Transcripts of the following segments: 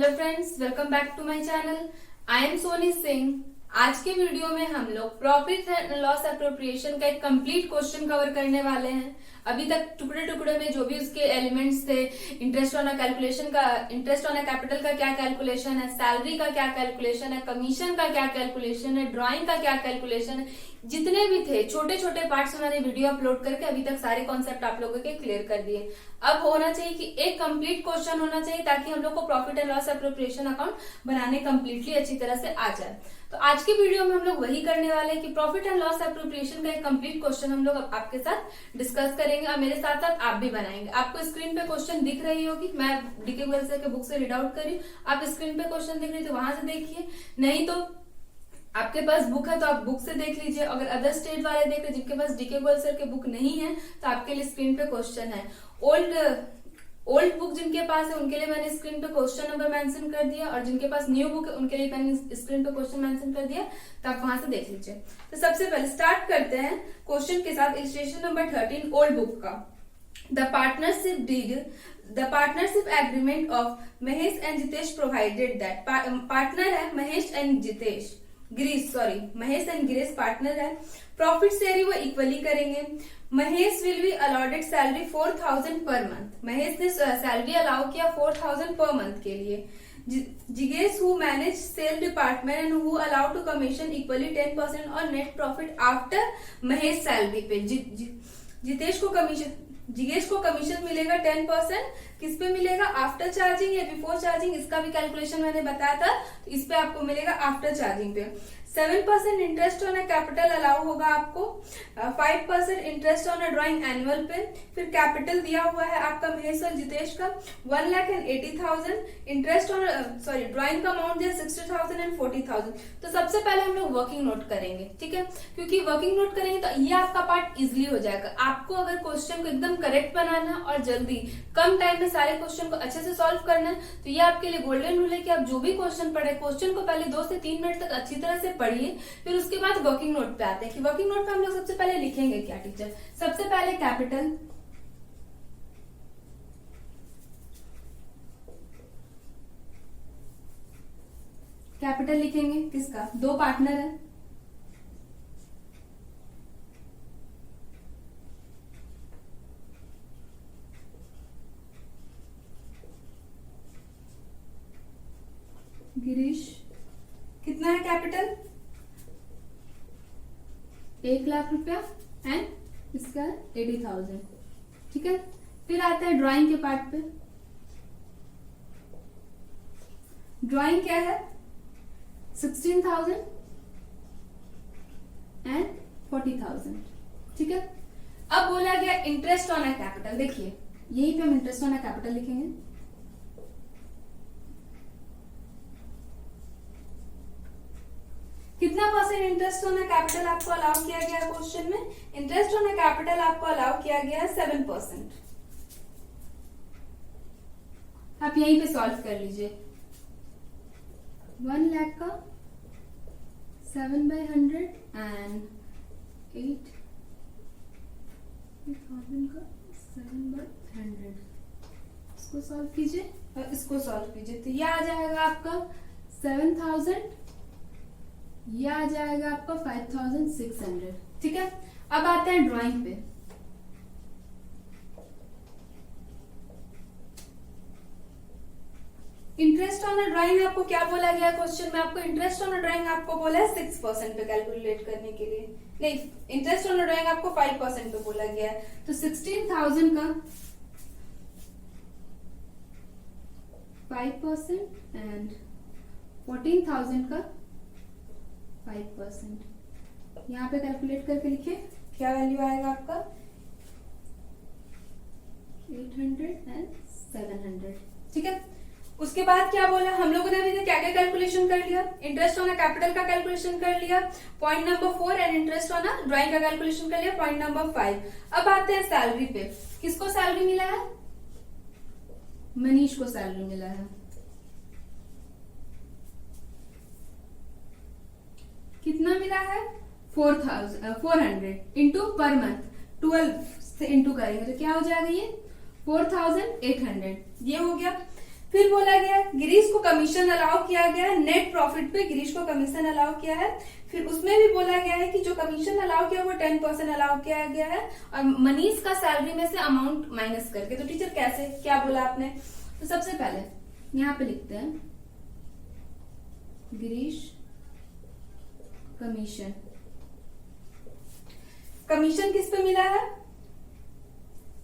Hello friends, welcome back to my channel. I am Soni Singh. आज के video में हम लोग प्रॉफिट एंड लॉस एप्रोप्रिएशन का एक कंप्लीट क्वेश्चन कवर करने वाले हैं। अभी तक टुकड़े टुकड़े में जो भी उसके एलिमेंट्स थे, इंटरेस्ट ऑन अ कैलकुलेशन का, इंटरेस्ट ऑन अ कैपिटल का क्या कैलकुलेशन है, सैलरी का क्या कैलकुलेशन है, कमीशन का क्या कैलकुलेशन है, ड्राइंग का क्या कैलकुलेशन है, जितने भी थे छोटे छोटे पार्ट्स में मैंने वीडियो अपलोड करके अभी तक सारे कॉन्सेप्ट आप लोगों के क्लियर कर दिए। अब होना चाहिए कि एक कंप्लीट क्वेश्चन होना चाहिए ताकि हम लोग को profit and loss appropriation account बनाने कंप्लीटली अच्छी तरह से आ जाए। तो आज की वीडियो में हम लोग वही करने वाले हैं कि प्रॉफिट एंड लॉस एप्रोप्रिएशन का एक कंप्लीट क्वेश्चन हम लोग आपके साथ डिस्कस करेंगे और मेरे साथ साथ आप भी बनाएंगे। आपको स्क्रीन पे क्वेश्चन दिख रही होगी, मैं डीके गोयल सर के बुक से रीड आउट कर रही हूँ। आप स्क्रीन पे क्वेश्चन दिख रही तो वहां से देखिए, नहीं तो आपके पास बुक है तो आप बुक से देख लीजिए। अगर अदर स्टेट वाले देख रहे जिनके पास डीके गोयल सर के बुक नहीं है तो आपके लिए स्क्रीन पे क्वेश्चन है। ओल्ड बुक जिनके पास है उनके लिए मैंने स्क्रीन पे क्वेश्चन नंबर मेंशन कर दिया और जिनके पास न्यू बुक है उनके लिए मैंने स्क्रीन पे क्वेश्चन मेंशन कर दिया, तो आप वहां से देख लीजिए। तो सबसे पहले स्टार्ट करते हैं क्वेश्चन के साथ। इलस्ट्रेशन नंबर 13 ओल्ड बुक का। The partnership agreement of Mahesh and Jitesh provided that partner है Mahesh and Jitesh, Mahesh and Girish partner है। प्रॉफिट शेयर वो इक्वली करेंगे। Mahesh will be allotted salary 4000 per month. Mahesh ने सैलरी अलाउ किया 4000 पर मंथ के लिए। जिगेश who manage sale department and who allow to commission equally 10% और net profit after Mahesh salary पे। जिगेश को कमीशन मिलेगा 10%। किस पे मिलेगा? आफ्टर चार्जिंग या बिफोर चार्जिंग, इसका भी कैलकुलेशन मैंने बताया था, तो इस पे आपको मिलेगा आफ्टर चार्जिंग पे। 7% interest on a capital allow होगा आपको। 5% interest on a drawing annual पे। फिर कैपिटल दिया हुआ है आपका महेश और जितेश का 1,80,000। इंटरेस्ट ऑन ड्राइंग का अमाउंट दिया 60,000 एंड 40,000। तो सबसे पहले हम लोग वर्किंग नोट करेंगे, ठीक है, क्योंकि वर्किंग नोट करेंगे तो ये आपका पार्ट इजिली हो जाएगा। आपको अगर क्वेश्चन को एकदम करेक्ट बनाना और जल्दी कम टाइम में सारे क्वेश्चन को अच्छे से सॉल्व करना है तो ये आपके लिए गोल्डन रूल है कि आप जो भी क्वेश्चन पढ़े, क्वेश्चन को पहले 2 से 3 मिनट तक अच्छी तरह से पढ़िए। फिर उसके बाद वर्किंग नोट पे आते हैं कि वर्किंग नोट पे हम लोग सबसे पहले लिखेंगे क्या टीचर। सबसे पहले कैपिटल लिखेंगे। किसका? 2 पार्टनर है, गिरीश। कितना है कैपिटल? 1 लाख रुपया एंड इसका 80,000, ठीक है। फिर आता है ड्राइंग के पार्ट पे। ड्राइंग क्या है? 16,000 एंड 40,000, ठीक है। अब बोला गया इंटरेस्ट ऑन अ कैपिटल। देखिए यहीं पे हम इंटरेस्ट ऑन अ कैपिटल लिखेंगे। कितना percent interest on a capital आपको अलाउ किया गया है क्वेश्चन में? इंटरेस्ट ऑन अ कैपिटल आपको अलाउ किया गया है 7%। आप यहीं पे सॉल्व कर लीजिए। 1 लाख का 7/100 एंड 8,000 का 7/100। इसको सॉल्व कीजिए और इसको सॉल्व कीजिए तो ये आ जाएगा आपका 7,000, ये आ जाएगा आपका 5,600, ठीक है। अब आते हैं ड्राइंग पे। इंटरेस्ट ऑन अ ड्राइंग आपको क्या बोला गया क्वेश्चन में? आपको इंटरेस्ट ऑन अ ड्राइंग आपको बोला है 6% पे कैलकुलेट करने के लिए। नहीं, इंटरेस्ट ऑन अ ड्राइंग आपको 5% पे बोला गया है। तो 16,000 का 5% एंड 14,000 का 5%। यहाँ पे कैलकुलेट करके लिखिए क्या वैल्यू आएगा आपका? 800 एंड 700, ठीक है। उसके बाद क्या बोला हम लोगों ने? अभी क्या क्या कैलकुलेशन कर लिया? इंटरेस्ट ऑन अ कैपिटल का कैलकुलेशन कर लिया, point number 4, and interest on a drawing का कैलकुलेशन कर लिया, पॉइंट नंबर 5। अब आते हैं सैलरी पे। किसको सैलरी मिला है? मनीष को सैलरी मिला है। कितना मिला है? 400 इंटू पर मंथ 12 से इंटू करेंगे तो क्या हो जाएगा? ये 4,800 ये हो गया। फिर बोला गया है गिरीश को कमीशन अलाउ किया गया है, नेट प्रॉफिट पे गिरीश को कमीशन अलाउ किया है। फिर उसमें भी बोला गया है कि जो कमीशन अलाउ किया वो 10% अलाउ किया गया है और मनीष का सैलरी में से अमाउंट माइनस करके। तो टीचर कैसे, क्या बोला आपने? तो सबसे पहले यहाँ पे लिखते हैं गिरीश कमीशन। कमीशन किस पे मिला है?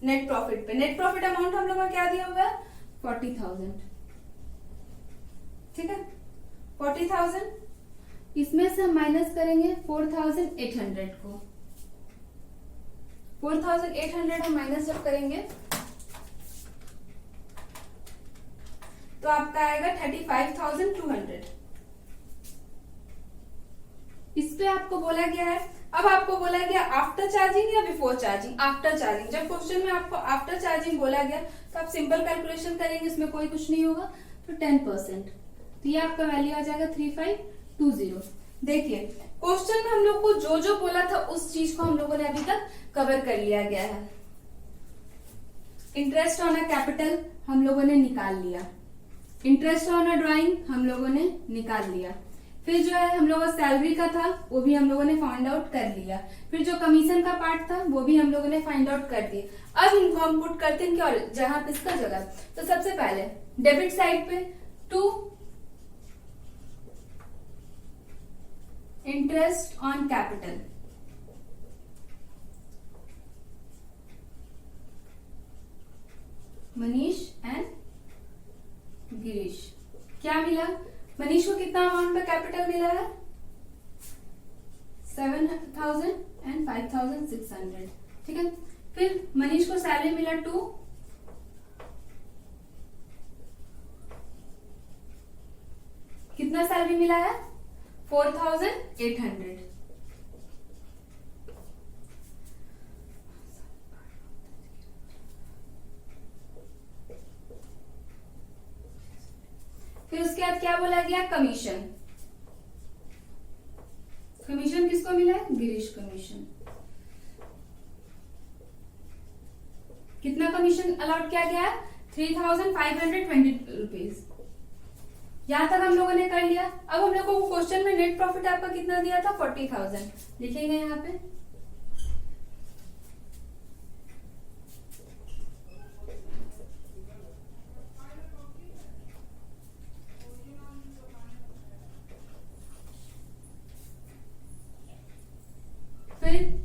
नेट प्रॉफिट पे। नेट प्रॉफिट अमाउंट हम लोग का क्या दिया हुआ है? 40,000। ठीक है, 40,000। इसमें से हम माइनस करेंगे 4,800 को। 4,800 हम माइनस जब करेंगे तो आपका आएगा 35,200। इस पे आपको बोला गया है, अब आपको बोला गया आफ्टर चार्जिंग या बिफोर चार्जिंग? After charging. जब क्वेश्चन में आपको आफ्टर चार्जिंग बोला गया तो आप सिंपल कैलकुलेशन करेंगे, इसमें कोई कुछ नहीं होगा। तो 10%, तो ये आपका वैल्यू आ जाएगा 3520। देखिए क्वेश्चन में हम लोग को जो जो बोला था उस चीज को हम लोगों ने अभी तक कवर कर लिया गया है। इंटरेस्ट ऑन अ कैपिटल हम लोगों ने निकाल लिया, इंटरेस्ट ऑन अ ड्राइंग हम लोगों ने निकाल लिया, फिर जो है हम लोगों का सैलरी का था वो भी हम लोगों ने फाइंड आउट कर लिया, फिर जो कमीशन का पार्ट था वो भी हम लोगों ने फाइंड आउट कर दिया। अब इनको हम पुट करते हैं क्या जहां पे इसका जगह। तो सबसे पहले डेबिट साइड पे 2 interest on capital, Manish and Girish. क्या मिला? मनीष को कितना अमाउंट पे कैपिटल मिला है? 7,000 एंड 5,600। ठीक है, फिर मनीष को सैलरी मिला 2, कितना सैलरी मिला है? 4,800। फिर उसके बाद क्या बोला गया? कमीशन। कमीशन किसको मिला है? गिरीश कमीशन। कितना कमीशन अलॉट किया गया है? 3,520 रुपीज। यहां तक हम लोगों ने कर लिया। अब हम लोगों को क्वेश्चन में नेट प्रॉफिट आपका कितना दिया था? 40,000। लिखेंगे यहाँ पे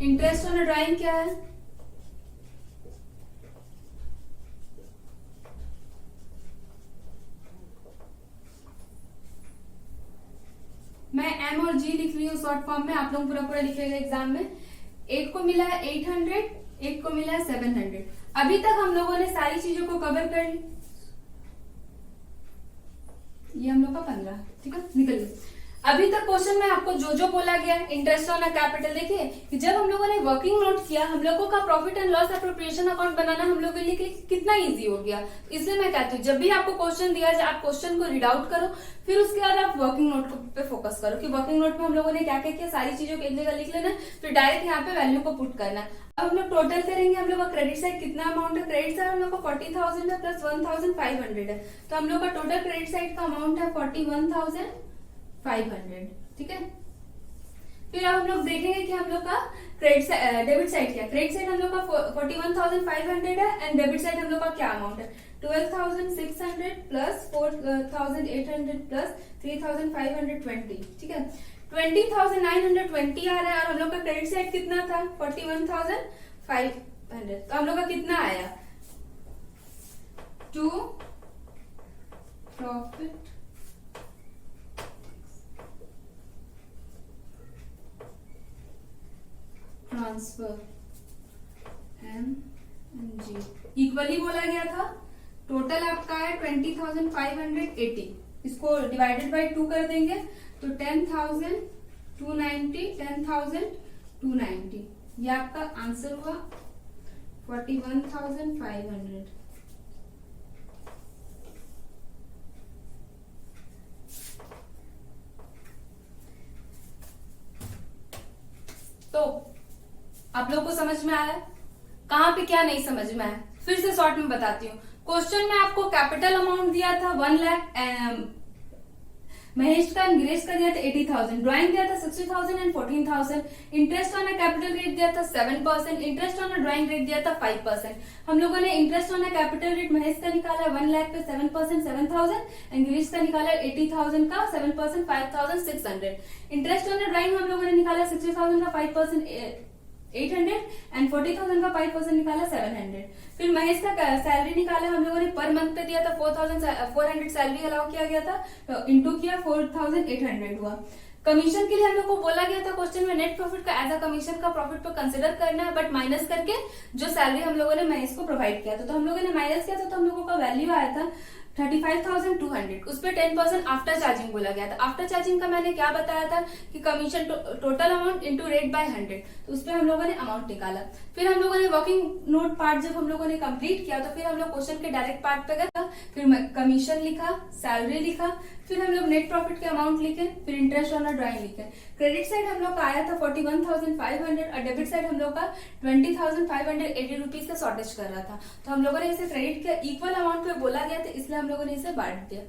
इंटरेस्ट ऑन ड्राइंग क्या है? मैं एम और जी लिख रही हूँ शॉर्ट फॉर्म में, आप लोग पूरा पूरा लिखेगा एग्जाम में। एक को मिला है 800, एक को मिला है 700। अभी तक हम लोगों ने सारी चीजों को कवर कर ली। ये हम लोग का 15। ठीक है, निकलिए। अभी तक क्वेश्चन में आपको जो जो बोला गया इंटरेस्ट ऑन अ कैपिटल, देखिए कि जब हम लोगों ने वर्किंग नोट किया हम लोगों का profit and loss appropriation account बनाना हम लोगों के लिए कितना इजी हो गया। इसलिए मैं कहती हूँ जब भी आपको क्वेश्चन दिया जाए आप क्वेश्चन को रीड आउट करो, फिर उसके बाद आप वर्किंग नोट पे फोकस करो कि वर्किंग नोट में हम लोगों ने क्या क्या किया, सारी चीजों को एक जगह लिख लेना, फिर डायरेक्ट यहाँ पे वैल्यू को पुट करना। अब हम लोग टोटल करेंगे, हम लोग का क्रेडिट साइड कितना अमाउंट है? क्रेडिट साइड हम लोग का 40,000 है प्लस 1,500 है, तो हम लोग का टोटल क्रेडिट साइड का अमाउंट है 41,500। ठीक है, फिर अब हम लोग देखेंगे कि हम लोग का डेबिट साइड क्या। क्रेडिट साइड हम लोग का 41,500 है एंड डेबिट साइड हम लोग का क्या अमाउंट है? 12,600 प्लस 4,800 प्लस 3,520। ठीक है, 20,920 आ रहा है और हम लोग का क्रेडिट साइड कितना था? 41,500। तो हम लोग का कितना आया? To profit transfer M and G equally बोला गया था। टोटल आपका है 20,580। इसको डिवाइडेड बाय 2 कर देंगे तो 10,290 10,290, ये आपका आंसर हुआ 41,500। तो आप लोग को समझ में आया? कहाँ पे क्या नहीं समझ में आया? फिर से शॉर्ट में बताती हूँ। क्वेश्चन में आपको कैपिटल अमाउंट दिया था 1 लाख, महेश का गिरीश का दिया था 80,000, ड्राइंग दिया था 60,000 and 14,000, interest on a capital rate दिया था 7%, interest on a drawing rate दिया था 5%। हम लोगों ने interest on a capital rate Mahesh का निकाला 1 लाख पे 7% 7,000 एंड गिरीश का निकाला 80,000 का 7% 5,600। इंटरेस्ट ऑन अ ड्राइंग हम लोगों ने निकाला 60,000 का 5% 800 एंड 40,000 का 5% निकाला 700। फिर महेश का सैलरी निकाला हम लोगों ने, पर मंथ पे दिया था 4,400 सैलरी अलाउ किया गया था, तो इंटू किया 4,800 हुआ। कमीशन के लिए हम लोग को बोला गया था क्वेश्चन में नेट प्रॉफिट का एज अ कमीशन का प्रॉफिट पर कंसिडर करना है, बट माइनस करके जो सैलरी हम लोगों ने महेश को प्रोवाइड किया था, तो हम लोगों ने माइनस किया था, तो हम लोगों का वैल्यू आया था 35,200। उस पर 10% आफ्टर चार्जिंग बोला गया था। आफ्टर चार्जिंग का मैंने क्या बताया था कि commission total amount into rate by 100, तो उस पर हम लोगों ने अमाउंट निकाला। फिर हम लोगों ने वर्किंग नोट पार्ट जब हम लोगों ने कंप्लीट किया, तो फिर हम लोग क्वेश्चन के डायरेक्ट पार्ट पे गए, फिर कमीशन लिखा, सैलरी लिखा, फिर हम लोग नेट प्रॉफिट के अमाउंट लिखे, फिर इंटरेस्ट ऑन ड्राइंग लिखे। क्रेडिट साइड हम लोग का आया था 41,500 और डेबिट साइड हम लोग का 20,580 रुपीज का शॉर्टेज कर रहा था, तो हम लोगों ने इसे क्रेडिट के इक्वल अमाउंट पे बोला गया था, इसलिए हम लोगों ने इसे बांट दिया।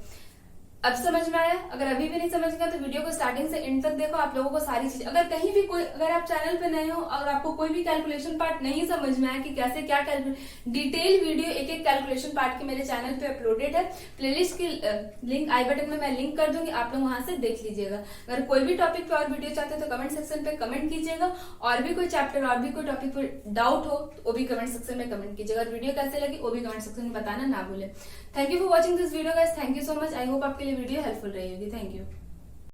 अब समझ में आया? अगर अभी भी नहीं समझ गया तो वीडियो को स्टार्टिंग से एंड तक देखो, आप लोगों को सारी चीज, अगर कहीं भी कोई, अगर आप चैनल पे नए हो और आपको कोई भी कैलकुलेशन पार्ट नहीं समझ में आया कि कैसे क्या डिटेल वीडियो एक एक कैलकुलेशन पार्ट की मेरे चैनल पे अपलोडेड है। प्लेलिस्ट की लिंक आई बटन में मैं लिंक कर दूंगी, आप लोग वहां से देख लीजिएगा। अगर कोई भी टॉपिक पे और वीडियो चाहते हो तो कमेंट सेक्शन पे कमेंट कीजिएगा, और भी कोई चैप्टर और भी कोई टॉपिक पे डाउट हो तो वो भी कमेंट सेक्शन में कमेंट कीजिएगा। वीडियो कैसे लगी वो भी कमेंट सेक्शन में बताना ना भूले। Thank you for watching this video guys, thank you so much. I hope आपके लिए वीडियो हेल्पफुल रही होगी। Thank you.